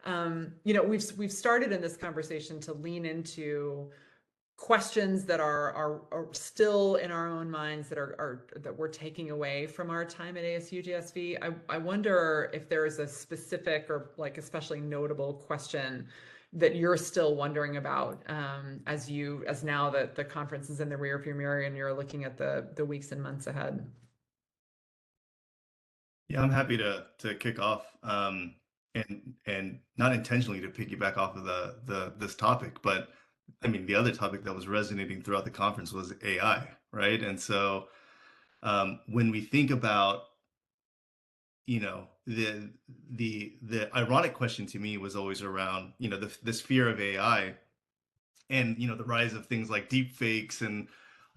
We've started in this conversation to lean into questions that are still in our own minds that we're taking away from our time at ASU+GSV. I wonder if there is a specific or like especially notable question that you're still wondering about as now that the conference is in the rearview mirror and you're looking at the weeks and months ahead. Yeah, I'm happy to kick off, and not intentionally to piggyback off of this topic, but I mean the other topic that was resonating throughout the conference was AI, right? And so when we think about, the ironic question to me was always around, this fear of AI and the rise of things like deep fakes and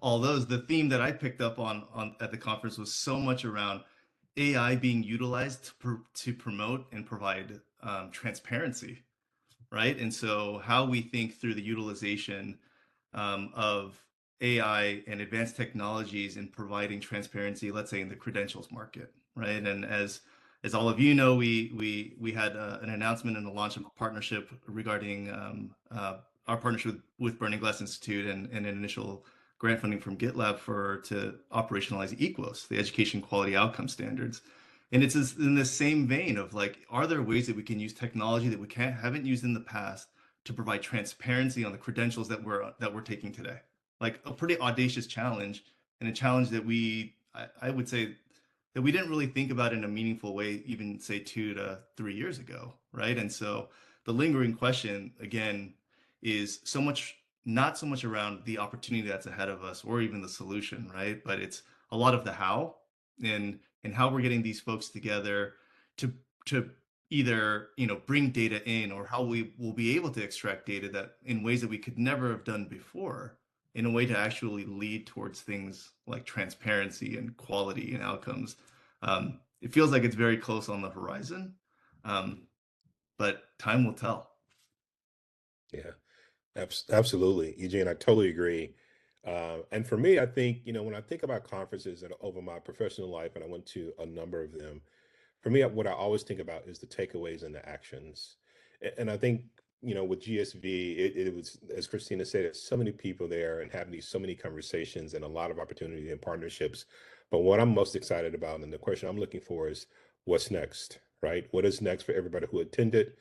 all those. The theme that I picked up on at the conference was so much around AI being utilized to promote and provide transparency, right? And so how we think through the utilization of AI and advanced technologies in providing transparency, let's say in the credentials market, right? And as all of you know, we had an announcement and the launch of a partnership regarding our partnership with Burning Glass Institute and an initial grant funding from GitLab to operationalize EQUOS, the Education Quality Outcome Standards. And it's in the same vein of like, are there ways that we can use technology that we haven't used in the past to provide transparency on the credentials that we're taking today? Like a pretty audacious challenge, and a challenge that I would say that we didn't really think about in a meaningful way, even say 2 to 3 years ago, right? And so the lingering question again is not so much around the opportunity that's ahead of us or even the solution, right? But it's a lot of the how and how we're getting these folks together to either bring data in, or how we will be able to extract data that in ways that we could never have done before, in a way to actually lead towards things like transparency and quality and outcomes. It feels like it's very close on the horizon, but time will tell. Yeah, absolutely. Eugene, I totally agree. And for me, I think, when I think about conferences and over my professional life, and I went to a number of them, for me, what I always think about is the takeaways and the actions. And I think, with GSV, it was, as Kristina said, there's so many people there and having so many conversations and a lot of opportunity and partnerships. But what I'm most excited about, and the question I'm looking for, is what's next, right? What is next for everybody who attended?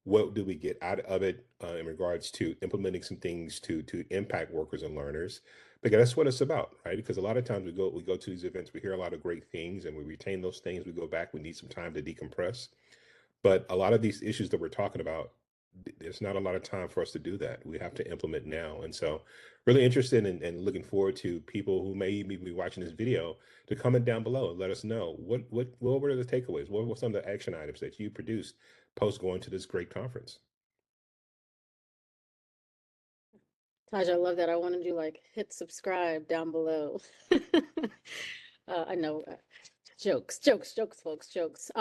What do we get out of it in regards to implementing some things to impact workers and learners? Because that's what it's about, right? Because a lot of times we go to these events, we hear a lot of great things, and we retain those things. We go back, we need some time to decompress. But a lot of these issues that we're talking about, there's not a lot of time for us to do that. We have to implement now. And so really interested and looking forward to people who may be watching this video to comment down below and let us know what were the takeaways? What were some of the action items that you produced post going to this great conference? Taj, I love that. I want to do like hit subscribe down below. I know. Jokes, folks, jokes.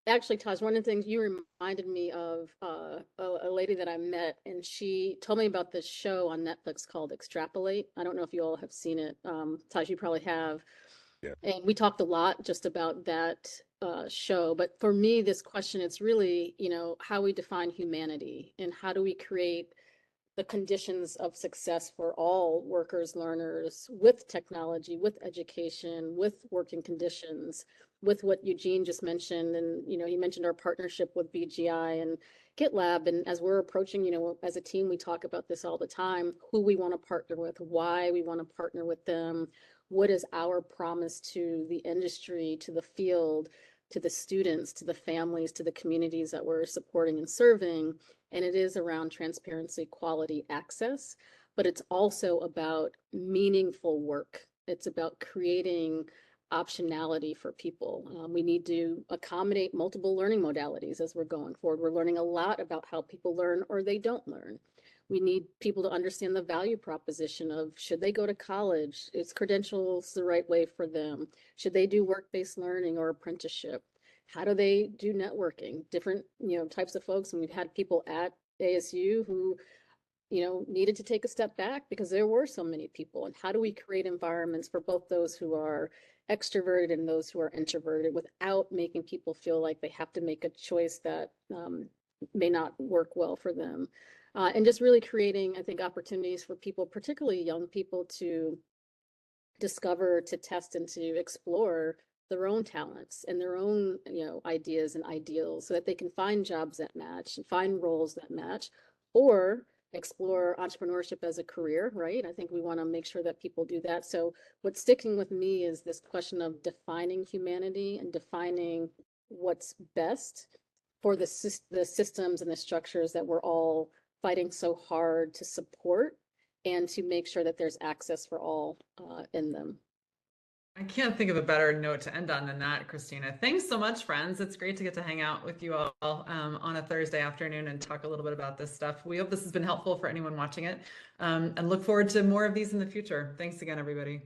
Actually, Taj, one of the things you reminded me of a lady that I met, and she told me about this show on Netflix called Extrapolate. I don't know if you all have seen it. Taj, you probably have. Yeah. And we talked a lot just about that show. But for me, this question, it's really, how we define humanity and how do we create the conditions of success for all workers, learners, with technology, with education, with working conditions, with what Eugene just mentioned. And, he mentioned our partnership with BGI and GitLab. And as we're approaching, as a team, we talk about this all the time, who we want to partner with, why we want to partner with them, what is our promise to the industry, to the field, to the students, to the families, to the communities that we're supporting and serving. And it is around transparency, quality, access, but it's also about meaningful work. It's about creating optionality for people. We need to accommodate multiple learning modalities as we're going forward. We're learning a lot about how people learn or they don't learn. We need people to understand the value proposition of, should they go to college? Is credentials the right way for them? Should they do work-based learning or apprenticeship? How do they do networking? Different, types of folks. And we've had people at ASU who, needed to take a step back because there were so many people. And how do we create environments for both those who are extroverted and those who are introverted without making people feel like they have to make a choice that may not work well for them. And just really creating, I think, opportunities for people, particularly young people, to discover, to test, and to explore their own talents and their own, ideas and ideals, so that they can find jobs that match and find roles that match, or explore entrepreneurship as a career, right? I think we want to make sure that people do that. So what's sticking with me is this question of defining humanity and defining what's best for the systems and the structures that we're all fighting so hard to support, and to make sure that there's access for all in them. I can't think of a better note to end on than that, Kristina. Thanks so much, friends. It's great to get to hang out with you all on a Thursday afternoon and talk a little bit about this stuff. We hope this has been helpful for anyone watching it, and look forward to more of these in the future. Thanks again, everybody.